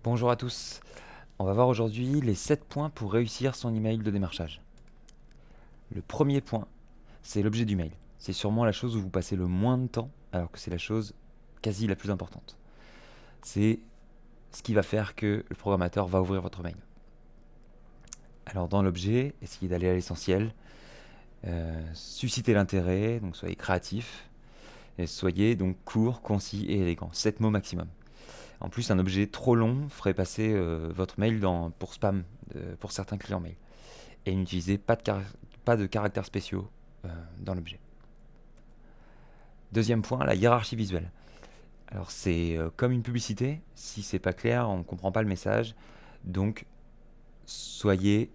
Bonjour à tous, on va voir aujourd'hui les 7 points pour réussir son email de démarchage. Le premier point, c'est l'objet du mail. C'est sûrement la chose où vous passez le moins de temps, alors que c'est la chose quasi la plus importante. C'est ce qui va faire que le programmateur va ouvrir votre mail. Alors dans l'objet, essayez d'aller à l'essentiel, suscitez l'intérêt, donc soyez créatif, et soyez donc court, concis et élégant. 7 mots maximum. En plus, un objet trop long ferait passer votre mail pour spam pour certains clients mail. Et n'utilisez pas de caractères spéciaux dans l'objet. Deuxième point, la hiérarchie visuelle. Alors c'est comme une publicité, si c'est pas clair, on ne comprend pas le message. Donc soyez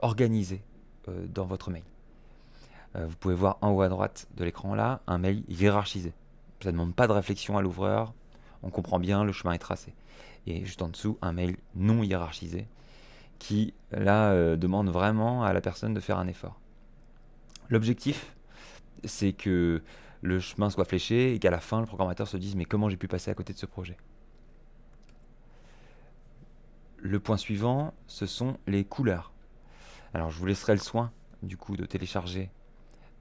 organisé dans votre mail. Vous pouvez voir en haut à droite de l'écran là un mail hiérarchisé. Ça ne demande pas de réflexion à l'ouvreur, on comprend bien, le chemin est tracé. Et juste en dessous, un mail non hiérarchisé qui là demande vraiment à la personne de faire un effort. L'objectif, c'est que le chemin soit fléché et qu'à la fin, le programmateur se dise mais comment j'ai pu passer à côté de ce projet. Le point suivant, ce sont les couleurs. Alors je vous laisserai le soin du coup de télécharger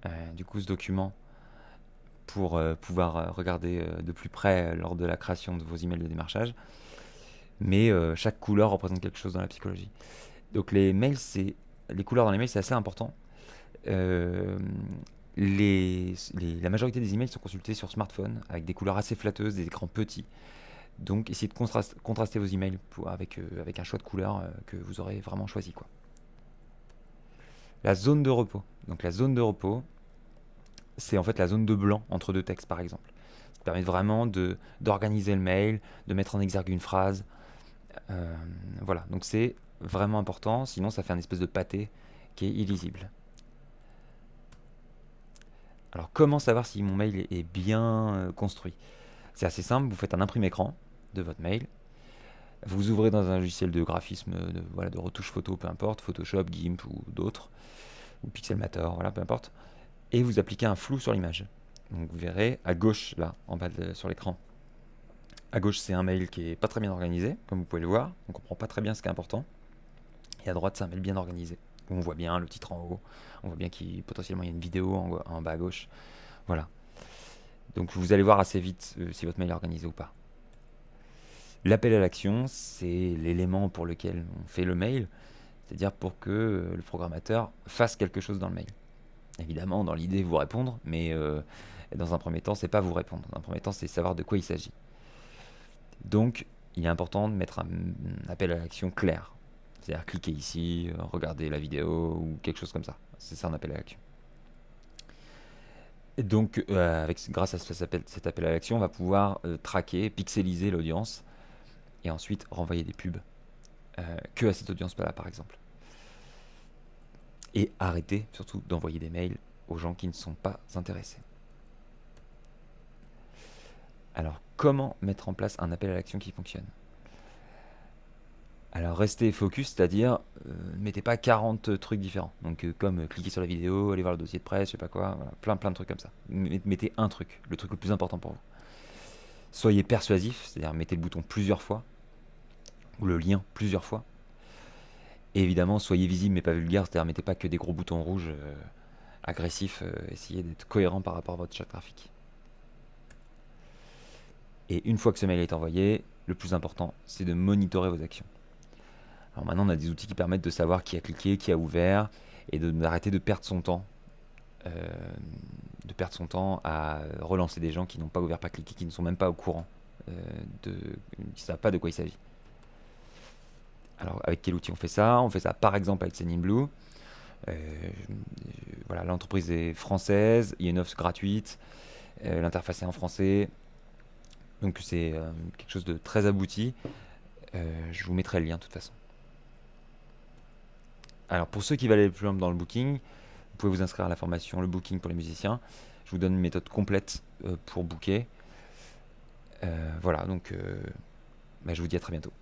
ce document pour pouvoir regarder de plus près lors de la création de vos emails de démarchage. Mais chaque couleur représente quelque chose dans la psychologie. Donc les couleurs dans les mails, c'est assez important. Euh, la majorité des emails sont consultés sur smartphone avec des couleurs assez flatteuses, des écrans petits. Donc essayez de contraster vos emails avec un choix de couleurs que vous aurez vraiment choisi, quoi. La zone de repos. Donc la zone de repos, c'est en fait la zone de blanc entre deux textes, par exemple. Ça permet vraiment d'organiser le mail, de mettre en exergue une phrase. Voilà, donc c'est vraiment important, sinon ça fait un espèce de pâté qui est illisible. Alors comment savoir si mon mail est bien construit? C'est assez simple, vous faites un imprimé écran de votre mail, vous ouvrez dans un logiciel de graphisme, de retouche photo, peu importe, Photoshop, GIMP ou d'autres, ou Pixelmator, voilà, peu importe, et vous appliquez un flou sur l'image. Donc vous verrez à gauche, là, en bas sur l'écran, à gauche c'est un mail qui est pas très bien organisé, comme vous pouvez le voir, on comprend pas très bien ce qui est important, et à droite c'est un mail bien organisé, où on voit bien le titre en haut, on voit bien qu'il potentiellement il y a une vidéo en bas à gauche, voilà. Donc vous allez voir assez vite si votre mail est organisé ou pas. L'appel à l'action, c'est l'élément pour lequel on fait le mail, c'est-à-dire pour que le programmateur fasse quelque chose dans le mail. Évidemment, dans l'idée, vous répondre, mais dans un premier temps, c'est pas vous répondre. Dans un premier temps, c'est savoir de quoi il s'agit. Donc, il est important de mettre un appel à l'action clair. C'est-à-dire cliquez ici, regardez la vidéo ou quelque chose comme ça. C'est ça un appel à l'action. Et donc, grâce à cet appel à l'action, on va pouvoir traquer, pixeliser l'audience et ensuite renvoyer des pubs que à cette audience-là, par exemple. Et arrêter surtout d'envoyer des mails aux gens qui ne sont pas intéressés. Alors, comment mettre en place un appel à l'action qui fonctionne? Alors, restez focus, c'est-à-dire, mettez pas 40 trucs différents. Donc, comme cliquer sur la vidéo, aller voir le dossier de presse, je sais pas quoi, voilà, plein de trucs comme ça. Mettez un truc, le truc le plus important pour vous. Soyez persuasif, c'est-à-dire mettez le bouton plusieurs fois, ou le lien plusieurs fois. Et évidemment, soyez visible mais pas vulgaire, c'est-à-dire mettez pas que des gros boutons rouges agressifs, essayez d'être cohérent par rapport à votre charte graphique. Et une fois que ce mail est envoyé, le plus important, c'est de monitorer vos actions. Alors maintenant, on a des outils qui permettent de savoir qui a cliqué, qui a ouvert, et d'arrêter de perdre son temps. À relancer des gens qui n'ont pas ouvert, pas cliqué, qui ne sont même pas au courant, qui ne savent pas de quoi il s'agit. Alors avec quel outil on fait ça? On fait ça par exemple avec Sendinblue. Voilà, l'entreprise est française, il y a une offre gratuite, l'interface est en français, donc c'est quelque chose de très abouti. Je vous mettrai le lien de toute façon. Alors pour ceux qui veulent aller plus loin dans le booking, vous pouvez vous inscrire à la formation Le Booking pour les musiciens. Je vous donne une méthode complète pour booker. Voilà, donc je vous dis à très bientôt.